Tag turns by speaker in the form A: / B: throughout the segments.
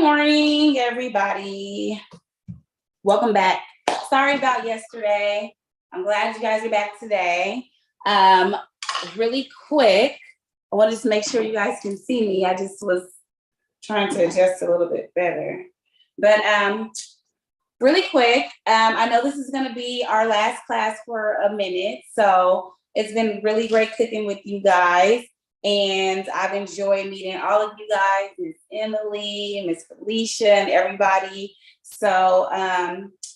A: Good morning, everybody. Welcome back. Sorry about yesterday. I'm glad you guys are back today. Really quick, I wanted to make sure you guys can see me. I just was trying to adjust a little bit better. But really quick, I know this is going to be our last class for a minute. So it's been really great cooking with you guys. And I've enjoyed meeting all of you guys, Miss Emily, Miss Felicia, and everybody. So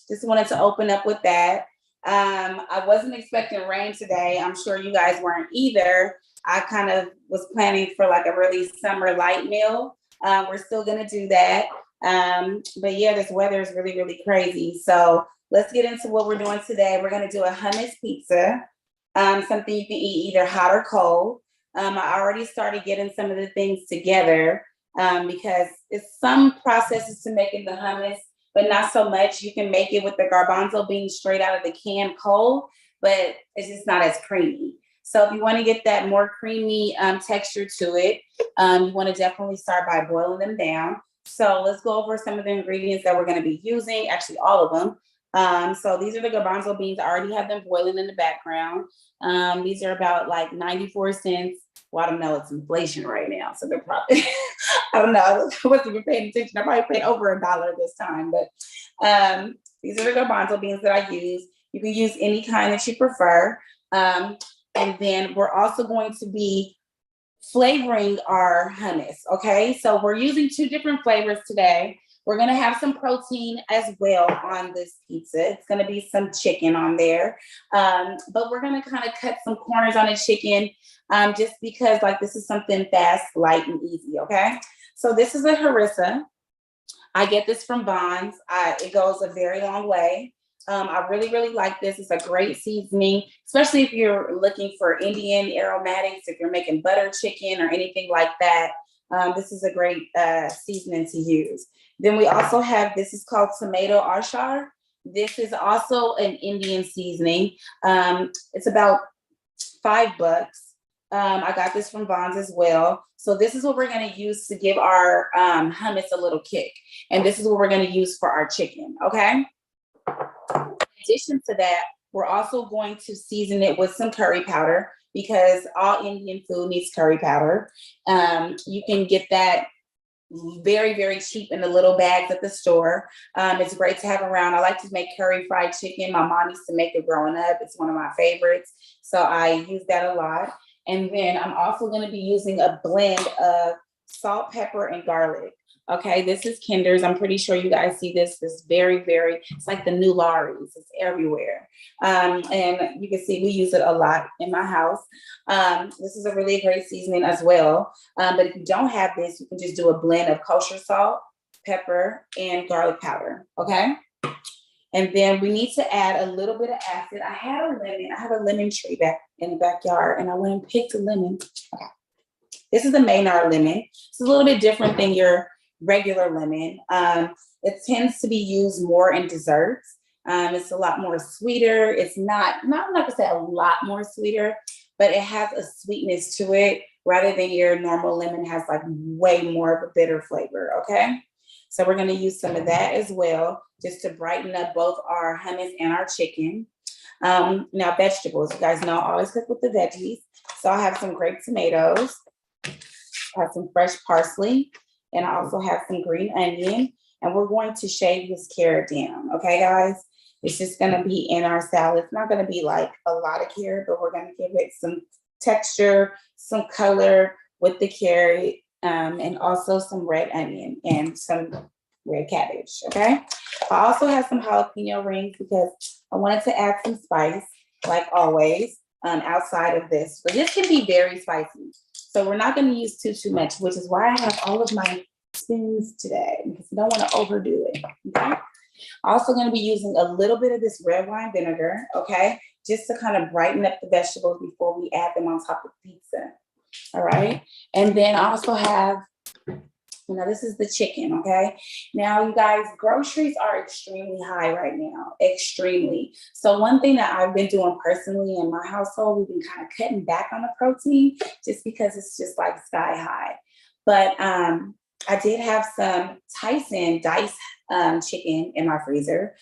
A: just wanted to open up with that. I wasn't expecting rain today. I'm sure you guys weren't either. I kind of was planning for like a really summer light meal. We're still gonna do that. But yeah, this weather is really, really crazy. So let's get into what we're doing today. We're gonna do a hummus pizza, something you can eat either hot or cold. I already started getting some of the things together because it's some processes to making the hummus, but not so much. You can make it with the garbanzo beans straight out of the can cold, but it's just not as creamy. So if you want to get that more creamy texture to it, you want to definitely start by boiling them down. So let's go over some of the ingredients that we're going to be using, actually all of them. So these are the garbanzo beans. I already have them boiling in the background. These are about like 94 cents. Well, I don't know, it's inflation right now. So they're probably, I don't know, I wasn't even paying attention. I probably paid over $1 this time, but these are the garbanzo beans that I use. You can use any kind that you prefer. And then we're also going to be flavoring our hummus, okay? So we're using 2 different flavors today. We're gonna have some protein as well on this pizza. It's gonna be some chicken on there, but we're gonna kind of cut some corners on the chicken just because like this is something fast, light, and easy, okay? So this is a harissa. I get this from Bonds. It goes a very long way. I really, really like this. It's a great seasoning, especially if you're looking for Indian aromatics, if you're making butter chicken or anything like that. This is a great seasoning to use. Then we also have, this is called tomato Arshar. This is also an Indian seasoning. It's about $5. I got this from Vons as well. So this is what we're going to use to give our hummus a little kick. And this is what we're going to use for our chicken, okay? In addition to that, we're also going to season it with some curry powder because all Indian food needs curry powder. You can get that very, very cheap in the little bags at the store. It's great to have around. I like to make curry fried chicken. My mom used to make it growing up. It's one of my favorites. So I use that a lot. And then I'm also going to be using a blend of salt, pepper, and garlic. Okay, this is Kinder's. I'm pretty sure you guys see this. This very, very, it's like the new Laurie's. It's everywhere. And you can see we use it a lot in my house. This is a really great seasoning as well. But if you don't have this, you can just do a blend of kosher salt, pepper, and garlic powder. Okay. And then we need to add a little bit of acid. I had a lemon. I have a lemon tree back in the backyard, and I went and picked a lemon. Okay. This is a Maynard lemon. It's a little bit different than your regular lemon. It tends to be used more in desserts. It's a lot more sweeter. It's not like I said, a lot more sweeter, but it has a sweetness to it rather than your normal lemon has like way more of a bitter flavor, okay? So we're gonna use some of that as well, just to brighten up both our hummus and our chicken. Now vegetables, you guys know I always cook with the veggies. So I have some grape tomatoes, I have some fresh parsley, and I also have some green onion, and we're going to shave this carrot down, okay, guys? It's just gonna be in our salad. It's not gonna be like a lot of carrot, but we're gonna give it some texture, some color with the carrot, and also some red onion and some red cabbage, okay? I also have some jalapeno rings because I wanted to add some spice, like always, outside of this. But this can be very spicy. So we're not going to use too much, which is why I have all of my spoons today, because I don't want to overdo it, okay? Also going to be using a little bit of this red wine vinegar, okay? Just to kind of brighten up the vegetables before we add them on top of the pizza, all right? And then I also have, this is the chicken, okay? Now, you guys, groceries are extremely high right now, extremely. So one thing that I've been doing personally in my household, we've been kind of cutting back on the protein just because it's just like sky high. But I did have some Tyson diced chicken in my freezer.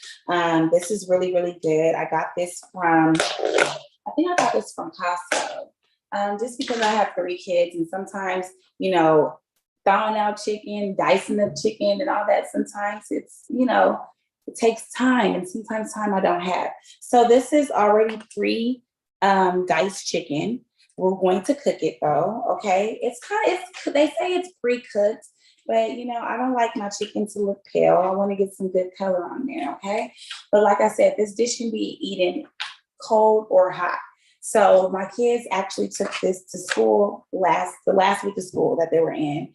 A: This is really, really good. I got this from, I think I got this from Costco. Just because I have 3 kids and sometimes, you know, thawing out chicken, dicing up chicken and all that, sometimes it's, you know, it takes time and sometimes time I don't have. So this is already diced chicken. We're going to cook it though, okay? They say it's pre-cooked, but you know, I don't like my chicken to look pale. I want to get some good color on there, okay? But like I said, this dish can be eaten cold or hot. So my kids actually took this to school the last week of school that they were in.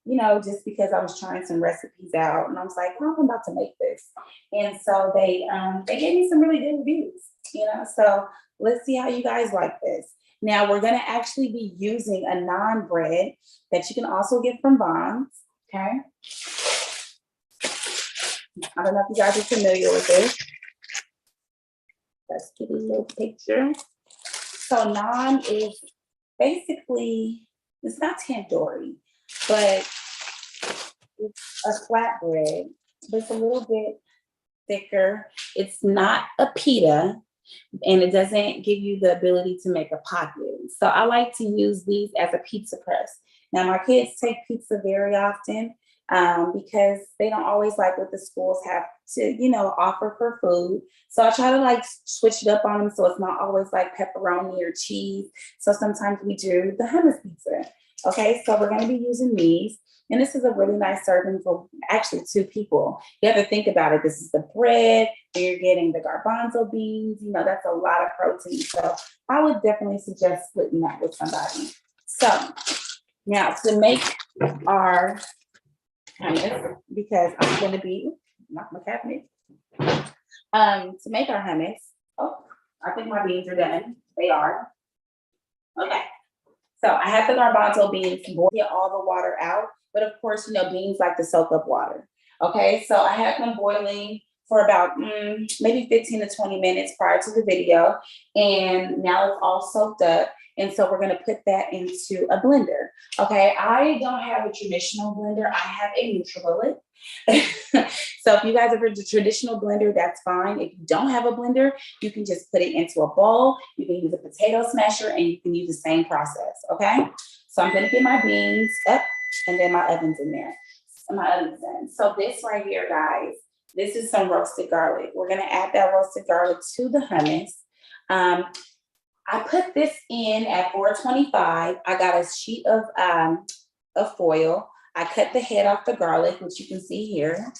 A: You know, just because I was trying some recipes out and I was like, oh, I'm about to make this. And so they gave me some really good reviews, you know, so let's see how you guys like this. Now we're gonna actually be using a naan bread that you can also get from Bonds, okay? I don't know if you guys are familiar with this. Let's get a little picture. So naan is basically, it's not tandoori, but it's a flatbread, but it's a little bit thicker. It's not a pita, and it doesn't give you the ability to make a pocket. So I like to use these as a pizza crust. Now my kids take pizza very often because they don't always like what the schools have to, you know, offer for food. So I try to like switch it up on them so it's not always like pepperoni or cheese. So sometimes we do the hummus pizza. Okay, so we're gonna be using these. And this is a really nice serving for actually 2 people. You have to think about it. This is the bread, and you're getting the garbanzo beans. You know, that's a lot of protein. So I would definitely suggest splitting that with somebody. So now to make our hummus, because I'm going to be, knock my cabinet. To make our hummus, oh, I think my beans are done. They are. Okay. So I have the garbanzo beans, get all the water out. But of course, you know, beans like to soak up water. Okay, so I have them boiling for about maybe 15 to 20 minutes prior to the video. And now it's all soaked up. And so we're gonna put that into a blender. Okay, I don't have a traditional blender. I have a NutriBullet. So if you guys have a traditional blender, that's fine. If you don't have a blender, you can just put it into a bowl. You can use a potato smasher and you can use the same process, okay? So I'm gonna get my beans up and then my oven's in there. My oven's in. So this right here, guys, this is some roasted garlic. We're gonna add that roasted garlic to the hummus. I put this in at 425. I got a sheet of foil. I cut the head off the garlic, which you can see here.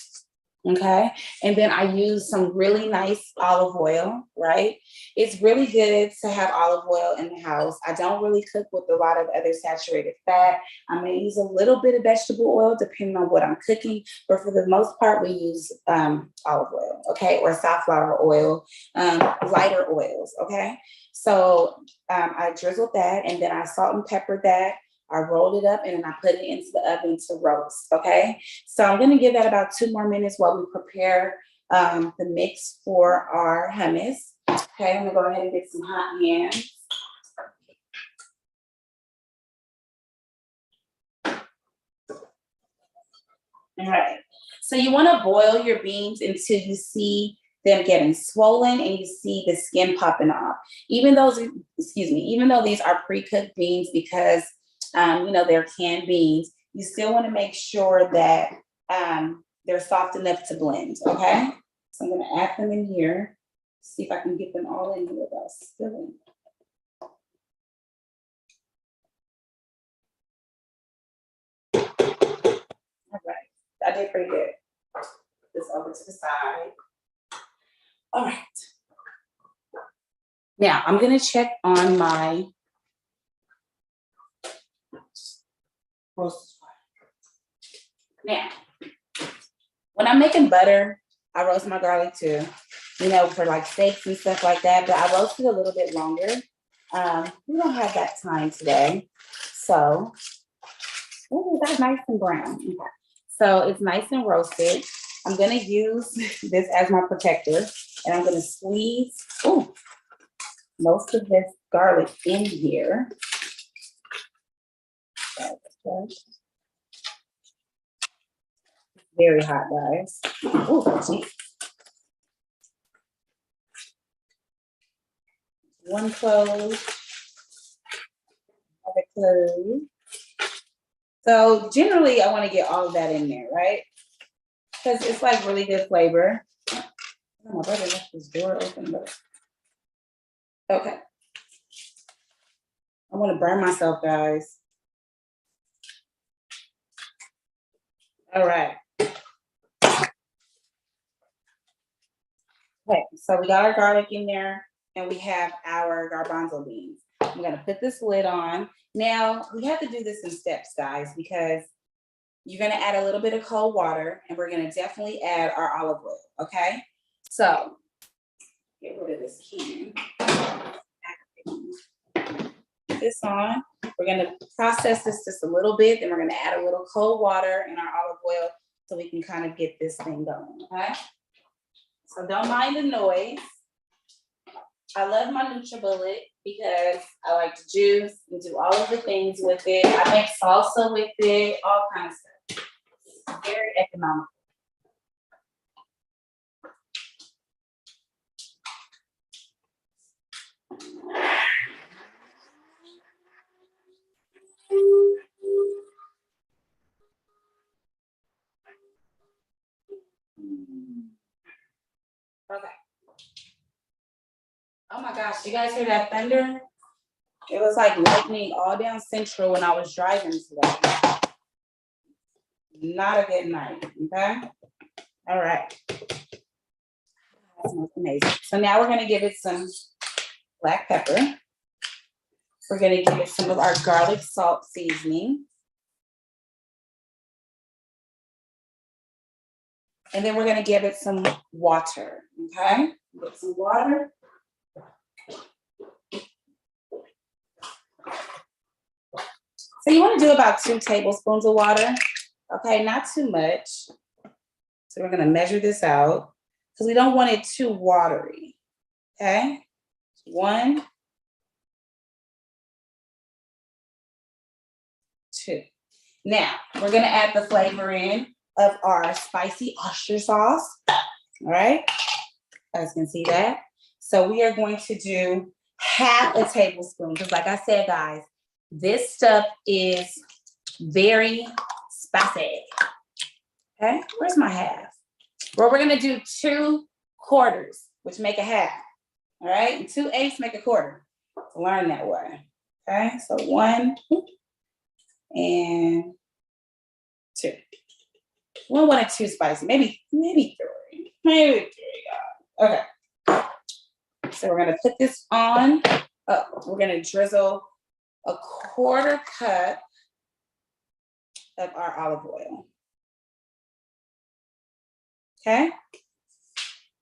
A: Okay. And then I use some really nice olive oil, right? It's really good to have olive oil in the house. I don't really cook with a lot of other saturated fat. I'm going to use a little bit of vegetable oil depending on what I'm cooking, but for the most part, we use olive oil, okay? Or safflower oil, lighter oils, okay? So I drizzled that and then I salt and peppered that. I rolled it up and then I put it into the oven to roast, okay? So I'm gonna give that about 2 more minutes while we prepare the mix for our hummus. Okay, I'm gonna go ahead and get some hot hands. All right, so you wanna boil your beans until you see them getting swollen and you see the skin popping off. Even though these are pre-cooked beans because you know, they're canned beans, you still want to make sure that they're soft enough to blend, okay? So I'm going to add them in here, see if I can get them all in here without spilling. All right, I did pretty good. This over to the side. All right. Now I'm going to check on my roasted. Now, when I'm making butter, I roast my garlic too, you know, for like steaks and stuff like that, but I roast it a little bit longer. We don't have that time today. So, oh, that's nice and brown. Okay. So it's nice and roasted. I'm gonna use this as my protector and I'm gonna squeeze most of this garlic in here. Very hot, guys. Ooh, geez. One clove, another clove. So generally, I want to get all of that in there, right? Because it's like really good flavor. Oh, my brother left his door open, but okay. I want to burn myself, guys. All right. Okay, so we got our garlic in there and we have our garbanzo beans. I'm gonna put this lid on. Now, we have to do this in steps, guys, because you're gonna add a little bit of cold water and we're gonna definitely add our olive oil, okay? So, get rid of this can. Put this on. We're gonna process this just a little bit, then we're gonna add a little cold water and our olive oil so we can kind of get this thing going, okay? So don't mind the noise. I love my NutriBullet because I like to juice and do all of the things with it. I make salsa with it, all kinds of stuff. It's very economical. Okay. Oh my gosh, you guys hear that thunder? It was like lightning all down Central when I was driving today. Not a good night, okay? All right. That smells amazing. So now we're gonna give it some black pepper. We're gonna give it some of our garlic salt seasoning. And then we're gonna give it some water, okay? Get some water. So you wanna do about 2 tablespoons of water, okay? Not too much. So we're gonna measure this out because we don't want it too watery, okay? 1, 2. Now, we're gonna add the flavor in of our spicy Oyster sauce, all right? You guys can see that. So we are going to do half a tablespoon because like I said, guys, this stuff is very spicy, okay? Where's my half? Well, we're gonna do 2 quarters, which make a half, all right? And 2/8 make a quarter. Learn that way, okay? So 1 and 2. We don't want it too spicy, maybe 3, maybe 3, okay. So we're gonna put this on. We're gonna drizzle a 1/4 cup of our olive oil. Okay.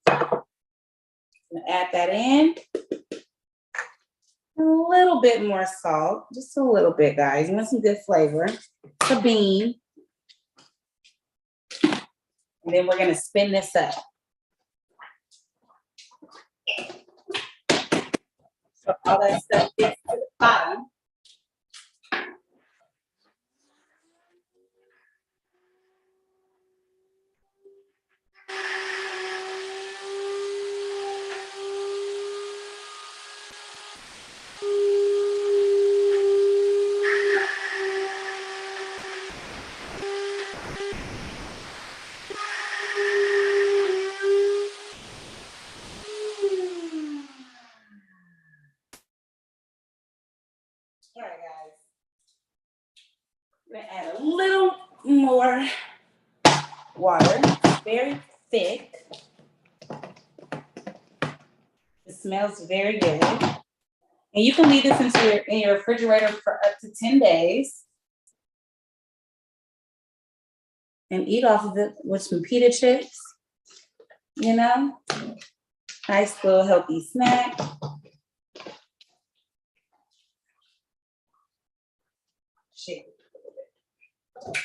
A: I'm gonna add that in. A little bit more salt, just a little bit, guys. You want some good flavor. It's a bean. And then we're gonna spin this up. So all that stuff gets to the bottom. All right, guys. We're gonna add a little more water. It's very thick. It smells very good. And you can leave this in your refrigerator for up to 10 days. And eat off of it with some pita chips. You know? Nice little healthy snack. Shake it a little bit.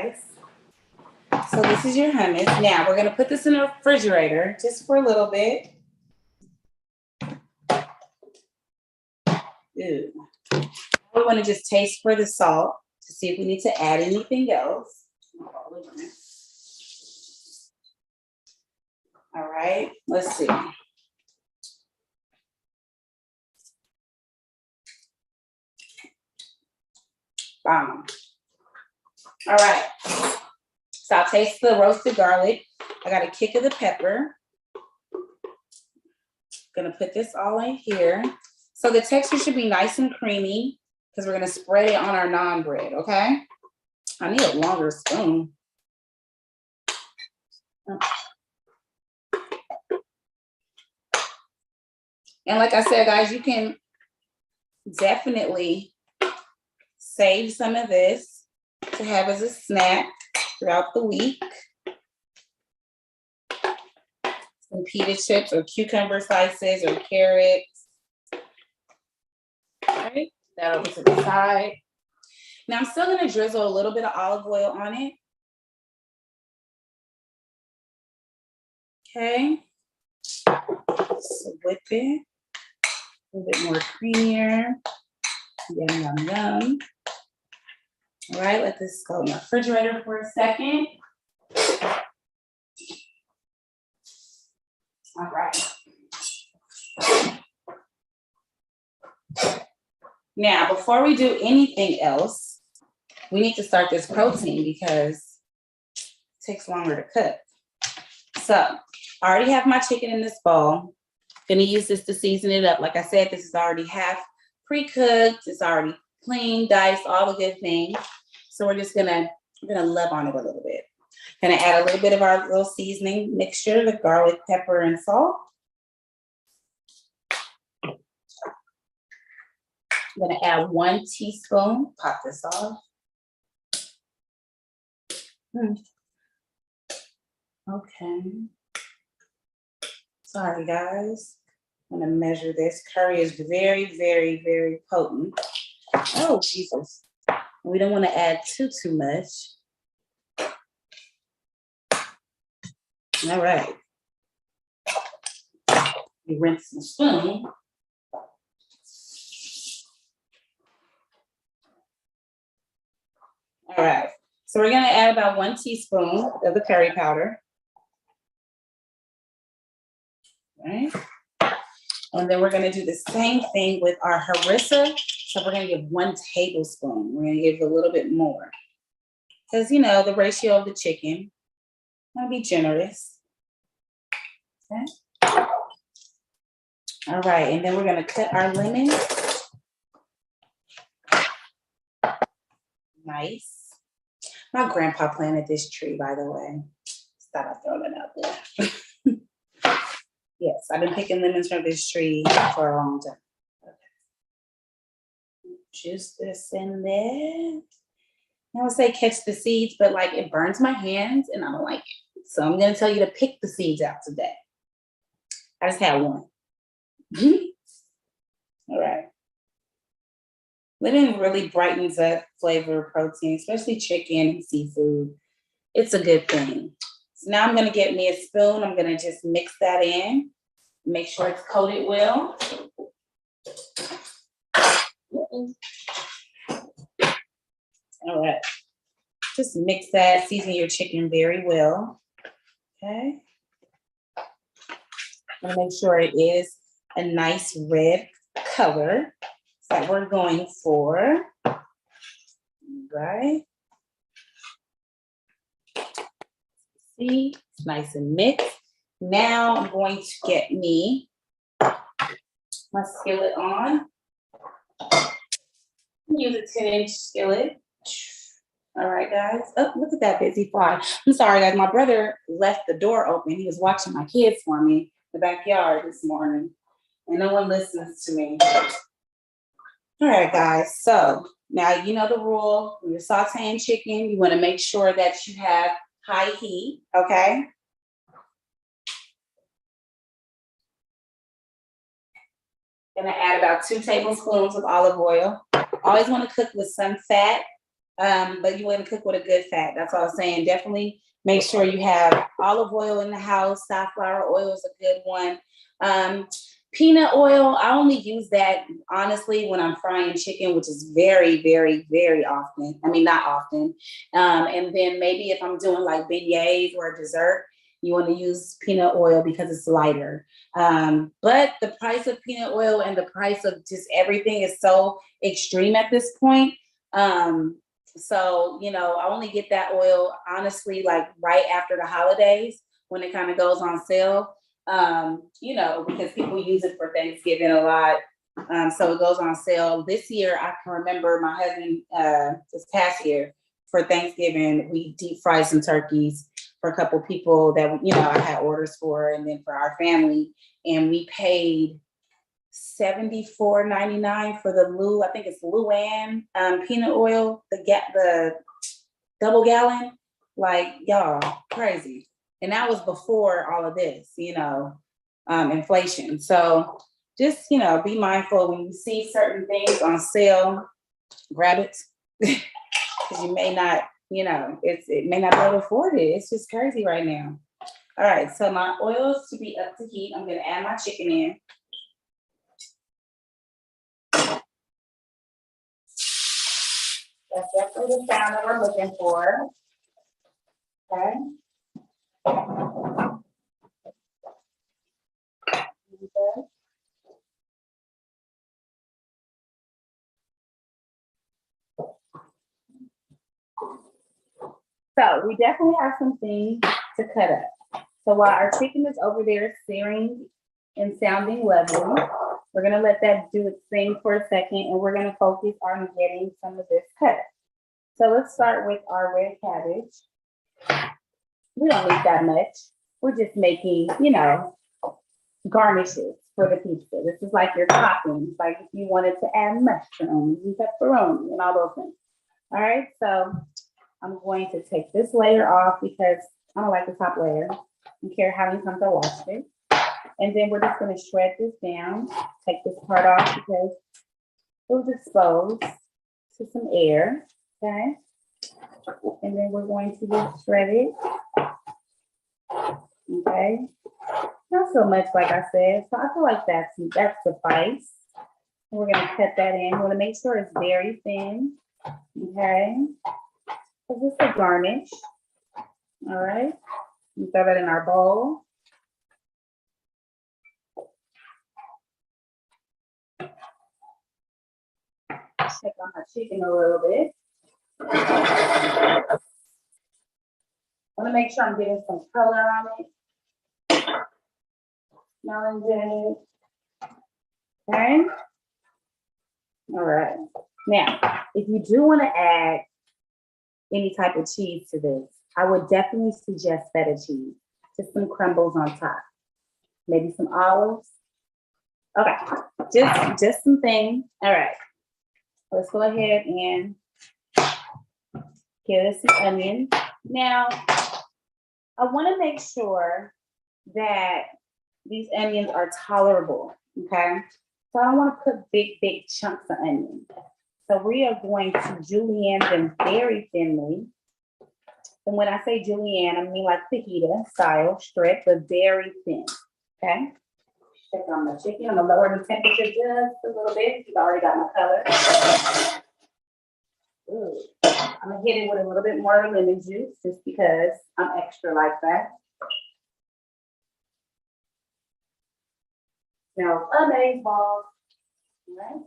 A: guys. So this is your hummus. Now we're gonna put this in the refrigerator just for a little bit. Ooh. We want to just taste for the salt to see if we need to add anything else. All right, let's see. All right, so I'll taste the roasted garlic. I got a kick of the pepper. Gonna put this all in here. So the texture should be nice and creamy because we're gonna spread it on our naan bread, okay? I need a longer spoon. And like I said, guys, you can definitely save some of this to have as a snack throughout the week. Some pita chips or cucumber slices or carrots. All right, that over to the side. Now I'm still gonna drizzle a little bit of olive oil on it. Okay, so whip it. A little bit more creamier. Yum, yum, yum. All right, let this go in the refrigerator for a second. All right. Now, before we do anything else, we need to start this protein because it takes longer to cook. So I already have my chicken in this bowl. Gonna use this to season it up. Like I said, this is already half pre-cooked. It's already clean, diced, all the good things. So we're just gonna love on it a little bit. Gonna add a little bit of our little seasoning mixture, the garlic, pepper, and salt. I'm gonna add 1 teaspoon, pop this off. Okay. Sorry, guys. I'm gonna measure this. Curry is very, very, very potent. Oh, Jesus. We don't want to add too much. All right. You rinse the spoon. All right. So we're gonna add about 1 teaspoon of the curry powder. Right. And then we're gonna do the same thing with our harissa. So we're gonna give 1 tablespoon. We're gonna give a little bit more. Because you know, the ratio of the chicken. I'm gonna be generous. Okay. All right, and then we're gonna cut our lemon. Nice. My grandpa planted this tree, by the way. Just thought I'd throw that out there. Yes, I've been picking lemons from this tree for a long time. Okay. Juice this in there. I would say catch the seeds, but like it burns my hands and I don't like it. So I'm gonna tell you to pick the seeds out today. I just had one. All right. Lemon really brightens up flavor of protein, especially chicken and seafood. It's a good thing. So now I'm gonna get me a spoon. I'm gonna just mix that in. Make sure it's coated well. All right. Just mix that, season your chicken very well. Okay. I'm gonna make sure it is a nice red color that we're going for. Right. See, it's nice and mixed. Now I'm going to get me my skillet on. Use a 10-inch skillet. All right, guys. Oh, look at that busy fly. I'm sorry, guys. My brother left the door open. He was watching my kids for me in the backyard this morning, and no one listens to me. All right, guys. So now you know the rule. When you're sauteing chicken, you want to make sure that you have high heat, okay? Gonna add about 2 tablespoons of olive oil. Always want to cook with some fat But you want to cook with a good fat. That's all I'm saying. Definitely make sure you have olive oil in the house. Safflower oil is a good one. Peanut oil, I only use that honestly when I'm frying chicken, which is very, very, very often. I mean, not often. And then maybe if I'm doing like beignets or a dessert, you want to use peanut oil because it's lighter. But the price of peanut oil and the price of just everything is so extreme at this point. So, you know, I only get that oil honestly like right after the holidays when it kind of goes on sale. You know, because people use it for Thanksgiving a lot. So it goes on sale. This year, I can remember my husband, this past year for Thanksgiving, we deep fried some turkeys for a couple people that, you know, I had orders for, and then for our family. And we paid $74.99 for the I think it's Luann peanut oil, the double gallon. Like, y'all, crazy. And that was before all of this, you know, inflation. So just, you know, be mindful when you see certain things on sale, grab it. Because you may not, you know, it may not be able to afford it. It's just crazy right now. All right, so my oils to be up to heat. I'm gonna add my chicken in. That's definitely the sound that we're looking for. Okay. So we definitely have some things to cut up. So while our chicken is over there searing and sounding lovely, we're gonna let that do its thing for a second, and we're gonna focus on getting some of this cut. So let's start with our red cabbage. We don't need that much. We're just making, you know, garnishes for the pizza. This is like your toppings, like if you wanted to add mushrooms and pepperoni and all those things. All right, so I'm going to take this layer off because I don't like the top layer. I don't care how many times I washed it. And then we're just going to shred this down, take this part off because it was exposed to some air. Okay. And then we're going to just shred it. Okay. Not so much, like I said. So I feel like that's suffice. And we're going to cut that in. We want to make sure it's very thin. Okay. So this is a garnish. All right. We throw that in our bowl. Check on my chicken a little bit. I want to make sure I'm getting some color on it. Smelling good. Okay. All right. Now, if you do want to add any type of cheese to this, I would definitely suggest feta cheese. Just some crumbles on top. Maybe some olives. Okay. Just some things. All right. Let's go ahead and give us some onion. Now, I want to make sure that these onions are tolerable, okay? So I don't want to put big chunks of onion. So we are going to julienne them very thinly. And when I say julienne, I mean like fajita style strip, but very thin, okay? Check on my chicken. I'm gonna lower the temperature just a little bit. It's already got my color. Ooh. I'm gonna hit it with a little bit more lemon juice just because I'm extra like that. Now, amaze balls. All right.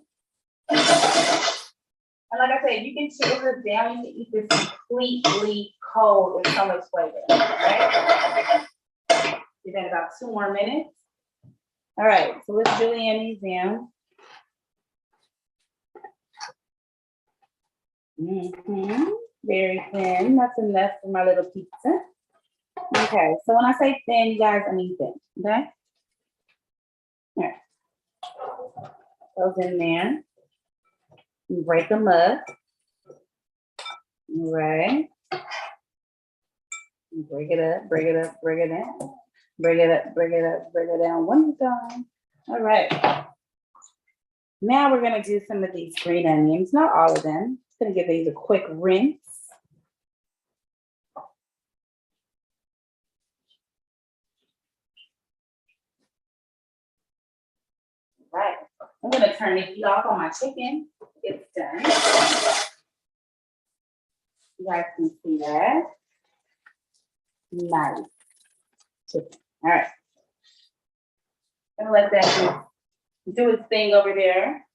A: And like I said, you can chill this down. You can eat this completely cold. It's so much flavor. Right? Give that about 2 more minutes. All right, so let's julienne these down. Very thin. That's enough for my little pizza. Okay, so when I say thin, you guys, I mean thin. Okay. All right. Those in there. You break them up. All right. Break it up, break it up, break it down. Break it up, break it up, break it down one time. All right. Now we're gonna do some of these green onions, not all of them. Gonna give these a quick rinse. Right. I'm gonna turn the heat off on my chicken. It's done. You guys can see that. Nice chicken. All right. Gonna let that do its thing over there.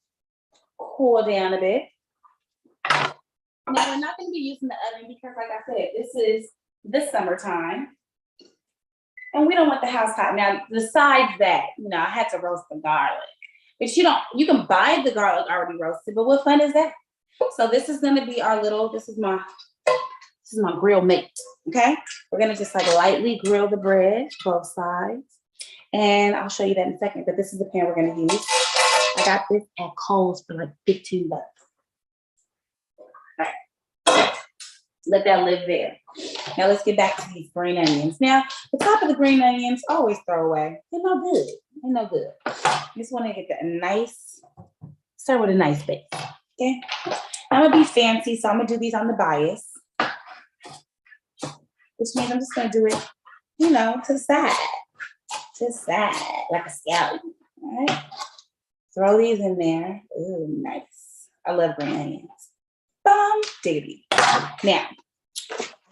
A: Cool down a bit. Now we're not gonna be using the oven because, like I said, this is the summertime. And we don't want the house hot. Now, besides that, I had to roast the garlic. But you can buy the garlic already roasted, but what fun is that? So this is gonna be our this is my grill mate, okay? We're gonna just like lightly grill the bread, both sides. And I'll show you that in a second, but this is the pan we're gonna use. I got this at Kohl's for like $15. All right, let that live there. Now let's get back to these green onions. Now, the top of the green onions, always throw away. They're no good, they're no good. You just wanna get that nice, start with a nice base, okay? I'm gonna be fancy, so I'm gonna do these on the bias. Which means I'm just gonna do it, to the side. To the side, like a scallop, all right? Throw these in there. Ooh, nice. I love green onions. Bum diggity. Now,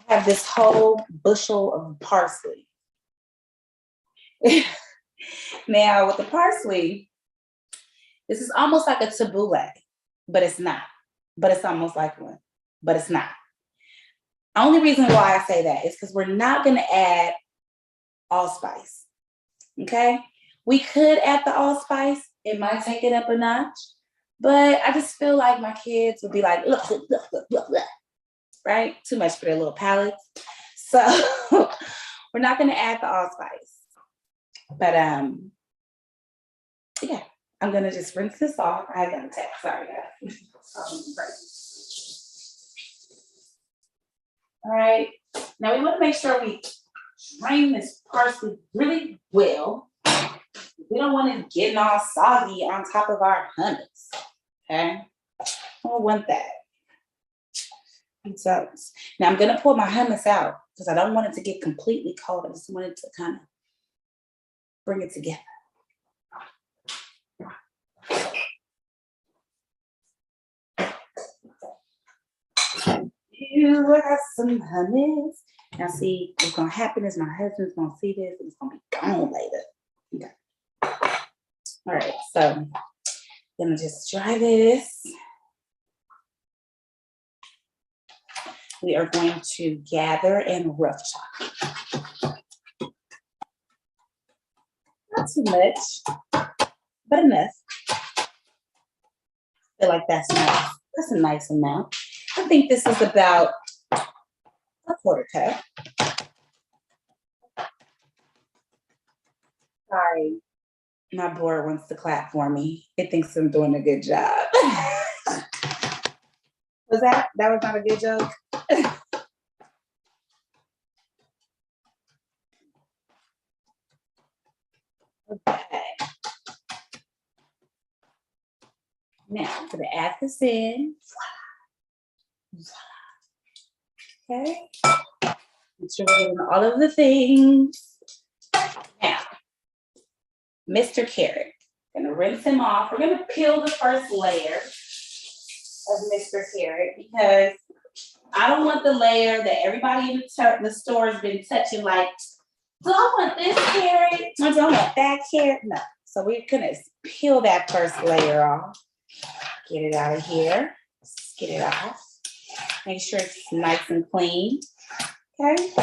A: I have this whole bushel of parsley. Now, with the parsley, this is almost like a tabbouleh, but it's not. But it's almost like one, but it's not. Only reason why I say that is because we're not gonna add allspice, okay? We could add the allspice. It might take it up a notch, but I just feel like my kids would be like, look, right? Too much for their little palates. So we're not gonna add the allspice. But yeah, I'm gonna just rinse this off. I got a text, sorry guys. All right, now we wanna make sure we drain this parsley really well. We don't want it getting all soggy on top of our hummus, okay? I don't want that. So now I'm gonna pour my hummus out because I don't want it to get completely cold. I just want it to kind of bring it together. I got some hummus. Now see, what's gonna happen is my husband's gonna see this and it's gonna be gone later. Okay. All right, so I'm gonna just dry this. We are going to gather and rough chop. Not too much, but enough. I feel like that's nice. That's a nice amount. I think this is about a quarter cup. Sorry, my board wants to clap for me. It thinks I'm doing a good job. That was not a good joke? Okay. Now I'm gonna add this in. Okay. Make sure we're getting all of the things. Now, Mr. Carrot. Gonna rinse him off. We're gonna peel the first layer of Mr. Carrot because I don't want the layer that everybody in the store has been touching, like, do I want this carrot? Or do I want that carrot? No. So we're gonna peel that first layer off. Get it out of here. Just get it off. Make sure it's nice and clean. Okay?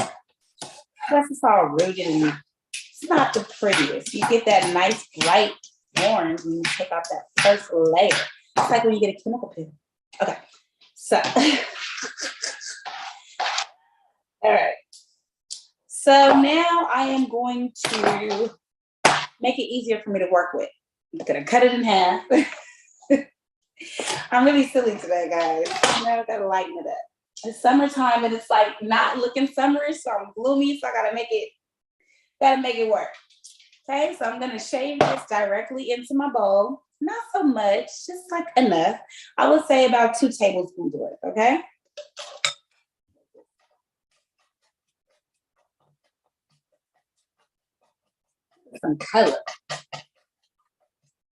A: Plus it's all rooted and it's not the prettiest. You get that nice bright orange when you take off that first layer. It's like when you get a chemical peel. Okay, so all right. So now I am going to make it easier for me to work with. I'm gonna cut it in half. I'm really silly today, guys. I gotta lighten it up. It's summertime and it's like not looking summerish, so I'm gloomy, so I gotta make it work. Okay, so I'm gonna shave this directly into my bowl. not so much, just like enough. I would say about 2 tablespoons worth, okay? Some color,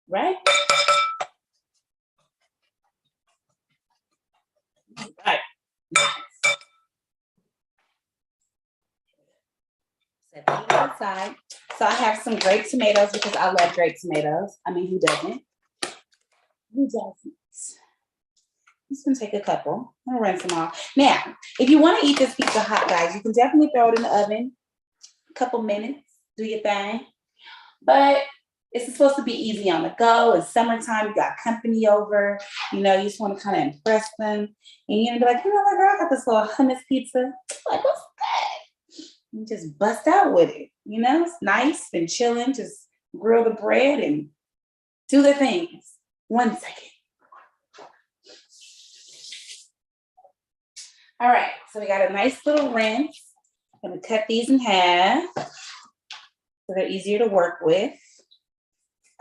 A: right? Right. Nice. Set that aside. So I have some grape tomatoes because I love grape tomatoes. I mean, who doesn't? Who doesn't? Just gonna take a couple. I'm gonna rinse them off. Now, if you want to eat this pizza hot, guys, you can definitely throw it in the oven. A couple minutes, do your thing. But it's supposed to be easy on the go. It's summertime, you got company over, you know, you just want to kind of impress them. And you're gonna be like, you know what, girl, I got this little hummus pizza. Like, what's that? You just bust out with it. You know, it's nice and chilling. Just grill the bread and do the things. 1 second. All right, so we got a nice little rinse. I'm gonna cut these in half so they're easier to work with.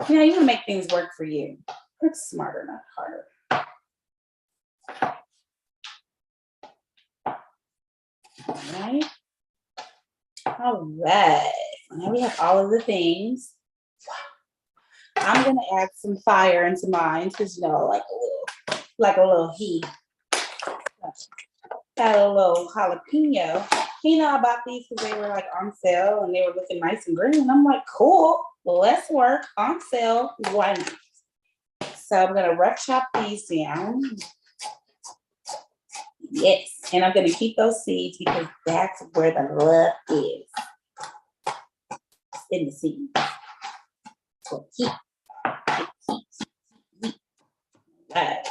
A: You know, you wanna make things work for you. It's smarter, not harder. All right. Now we have all of the things. I'm gonna add some fire into mine because, you know, like a little heat. Got a little jalapeno. You know, I bought these because they were like on sale and they were looking nice and green. And I'm like, cool, let's work on sale. Why not? So I'm gonna rough chop these down. Yes, and I'm gonna keep those seeds because that's where the love is. In the seeds. So keep. Right.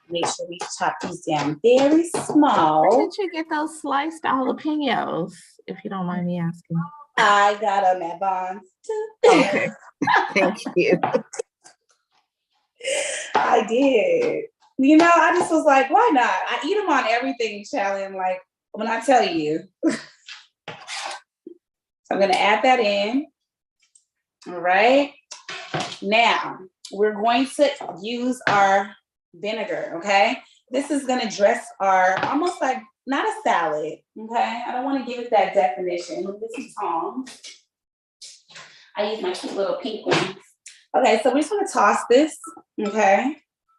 A: Make sure we chop these down very small.
B: Where did you get those sliced jalapenos, if you don't mind me asking?
A: I got them at Bonds too.
B: Okay, thank you.
A: I did. You know, I just was like, why not? I eat them on everything, Shalyn, like when I tell you. So I'm gonna add that in. All right. Now, we're going to use our vinegar, okay? This is gonna dress our, almost like, not a salad, okay? I don't wanna give it that definition. This is tongs. I use my cute little pink ones. Okay, so we're just gonna toss this, okay?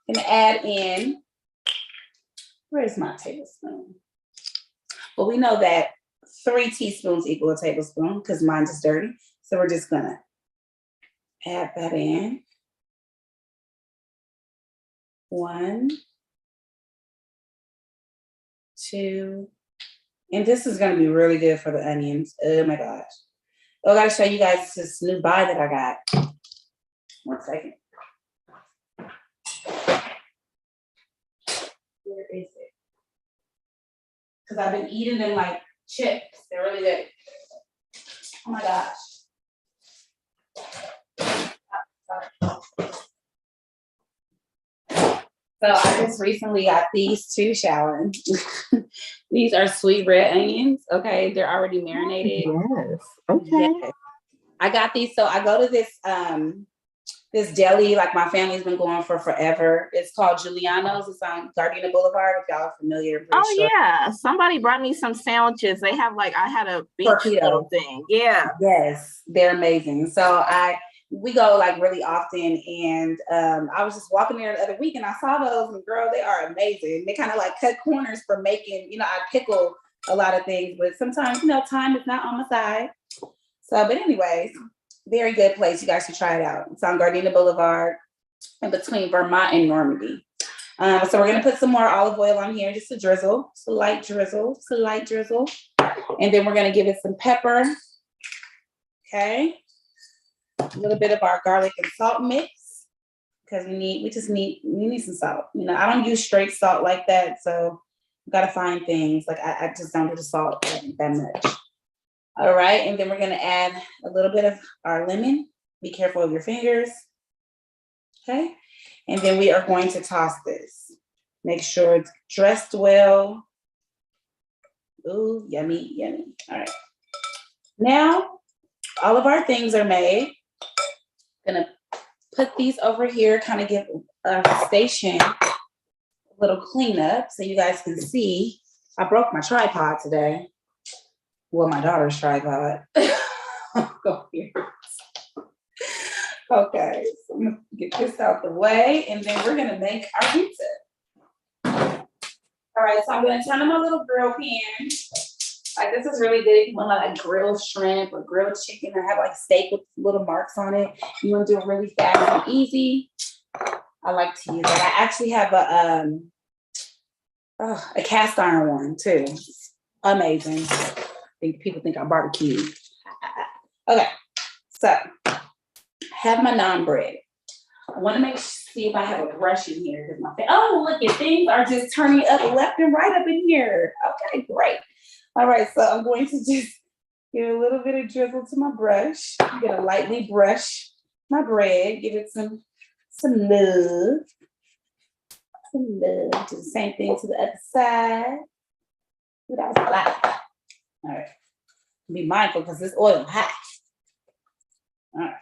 A: And add in, where's my tablespoon? Well, we know that 3 teaspoons equal a tablespoon because mine's is dirty. So we're just gonna add that in. 1, 2, and this is gonna be really good for the onions. Oh my gosh. Oh, I gotta show you guys this new buy that I got. 1 second. Where is it? Because I've been eating them like chips. They're really good. Oh my gosh. So I just recently got these 2, Shalyn. These are sweet red onions. Okay, they're already marinated.
B: Yes. Okay.
A: Yes. I got these. So I go to this deli, like my family's been going for forever. It's called Giuliano's. It's on Gardena Boulevard, if y'all are familiar.
B: Oh, sure. Yeah. Somebody brought me some sandwiches. They have like, I had a beach little thing. Yeah.
A: Yes, they're amazing. So we go like really often, and I was just walking there the other week and I saw those, and girl, they are amazing. They kind of like cut corners for making, you know, I pickle a lot of things, but sometimes, you know, time is not on my side. So, but anyways, very good place. You guys should try it out. It's on Gardena Boulevard in between Vermont and Normandy. So we're gonna put some more olive oil on here, just a drizzle, just a light drizzle, just a light drizzle. And then we're gonna give it some pepper. Okay. A little bit of our garlic and salt mix because we need some salt. You know, I don't use straight salt like that, so you gotta find things. Like I just don't do the salt that much. All right, and then we're gonna add a little bit of our lemon. Be careful of your fingers. Okay, and then we are going to toss this. Make sure it's dressed well. Ooh, yummy, yummy. All right. Now, all of our things are made. Gonna put these over here, kind of give our station a little cleanup so you guys can see. I broke my tripod today. Well, my daughter's tripod. Go here. Okay, so I'm gonna get this out the way, and then we're gonna make our pizza. All right, so I'm gonna turn on my little grill pan. Like, this is really good if you want like grilled shrimp or grilled chicken or have like steak with little marks on it. You want to do it really fast and easy. I like to use that. I actually have a cast iron one too. Amazing. I think people think I barbecued. Okay, so have my naan bread. I want to see if I have a brush in here because oh, look at things are just turning up left and right up in here. Okay, great. All right, so I'm going to just give a little bit of drizzle to my brush. I'm gonna lightly brush my bread, give it some love. Some love. Do the same thing to the other side. Without a lot. All right. Be mindful because this oil is hot. All right.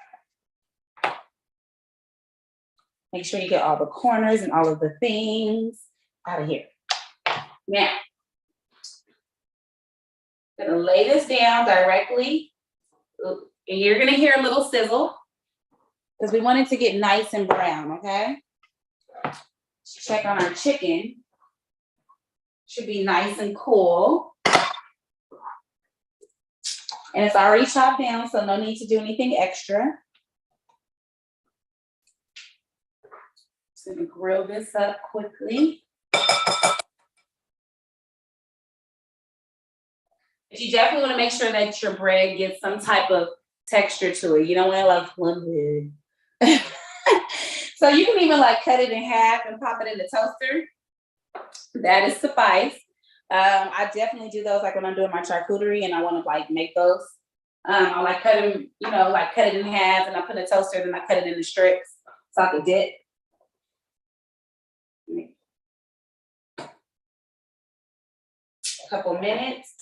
A: Make sure you get all the corners and all of the things out of here. Now, I'm gonna lay this down directly. And you're gonna hear a little sizzle because we want it to get nice and brown, okay? Check on our chicken. Should be nice and cool. And it's already chopped down, so no need to do anything extra. Just gonna grill this up quickly. But you definitely want to make sure that your bread gets some type of texture to it. You don't want to like fluid. So you can even like cut it in half and pop it in the toaster. That is suffice. I definitely do those like when I'm doing my charcuterie and I want to like make those. I like cut them, you know, like cut it in half and I put in a toaster, then I cut it into strips so I can dip. A couple minutes.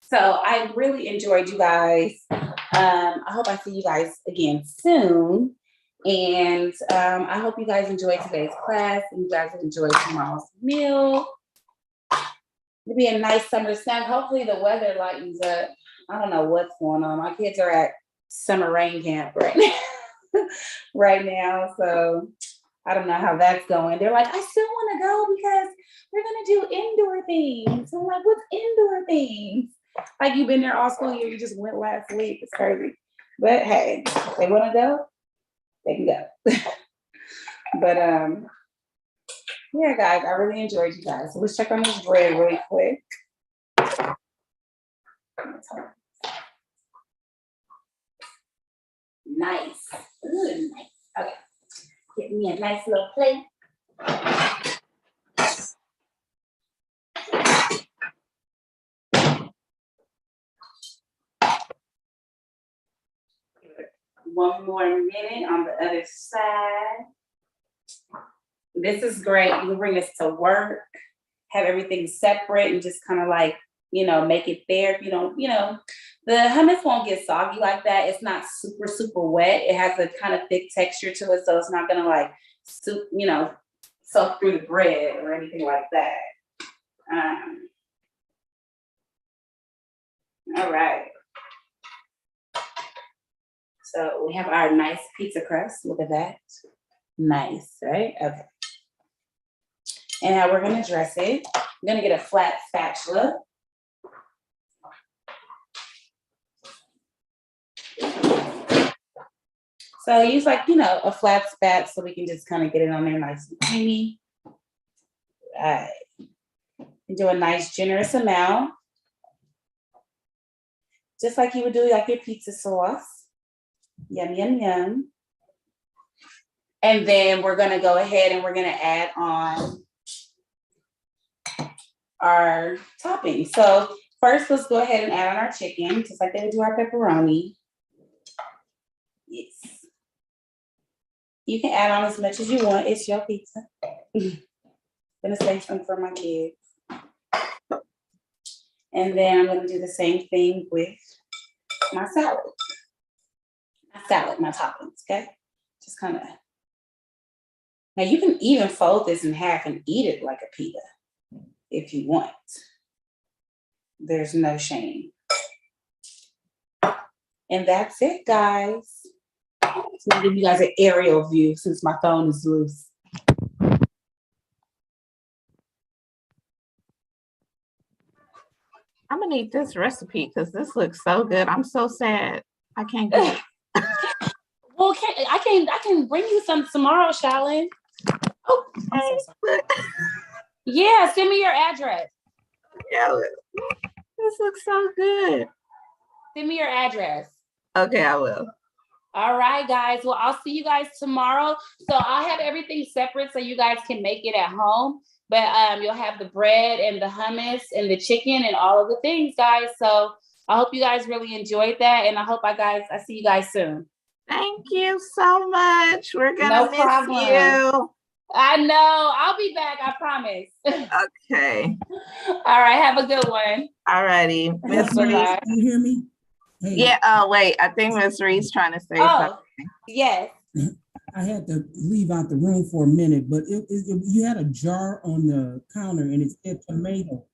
A: So I really enjoyed you guys. I hope I see you guys again soon. And I hope you guys enjoyed today's class and you guys enjoyed tomorrow's meal. It'll be a nice summer snack. Hopefully the weather lightens up. I don't know what's going on. My kids are at summer rain camp right now. So I don't know how that's going. They're like, I still want to go because we're going to do indoor things. So I'm like, what's indoor things? Like you've been there all school year. You just went last week. It's crazy. But hey, if they want to go, they can go. But yeah, guys, I really enjoyed you guys. So let's check on this bread really quick. Nice. Ooh, nice. Okay. Get me a nice little plate. One more minute on the other side. This is great. You can bring this to work, have everything separate and just kind of like, you know, make it there. If you don't, you know, the hummus won't get soggy like that. It's not super, super wet. It has a kind of thick texture to it. So it's not going to like, you know, soak through the bread or anything like that. All right. So we have our nice pizza crust. Look at that. Nice, right? Okay. And now we're going to dress it. I'm going to get a flat spatula. So use like, you know, a flat spat so we can just kind of get it on there nice and creamy. All right. And do a nice generous amount. Just like you would do like your pizza sauce. Yum, yum, yum. And then we're going to go ahead and we're going to add on our topping. So first, let's go ahead and add on our chicken, just like they would do our pepperoni. Yes. You can add on as much as you want. It's your pizza. I'm gonna save some for my kids. And then I'm gonna do the same thing with my salad. My salad, my toppings, okay? Just kind of. Now you can even fold this in half and eat it like a pita if you want. There's no shame. And that's it, guys. So I'll give you guys an aerial view since my phone is loose.
B: I'm gonna need this recipe because this looks so good. I'm so sad. I can't get it.
A: Well, I can bring you some tomorrow, Shalyn. Oh, I'm so sorry. Yeah, send me your address.
B: Yeah, this looks so good.
A: Send me your address.
B: Okay, I will.
A: All right, guys. Well, I'll see you guys tomorrow. So I'll have everything separate so you guys can make it at home. But you'll have the bread and the hummus and the chicken and all of the things, guys. So I hope you guys really enjoyed that. And I hope I see you guys soon.
B: Thank you so much. We're gonna miss you.
A: I know. I'll be back. I promise.
B: Okay.
A: All right. Have a good one.
B: All righty. Miss Reese.
C: Can you hear me? Hey,
B: Yeah. Oh, wait. I think Miss Reese trying to say something.
A: Yes.
C: I had to leave out the room for a minute, but you had a jar on the counter and it said tomato.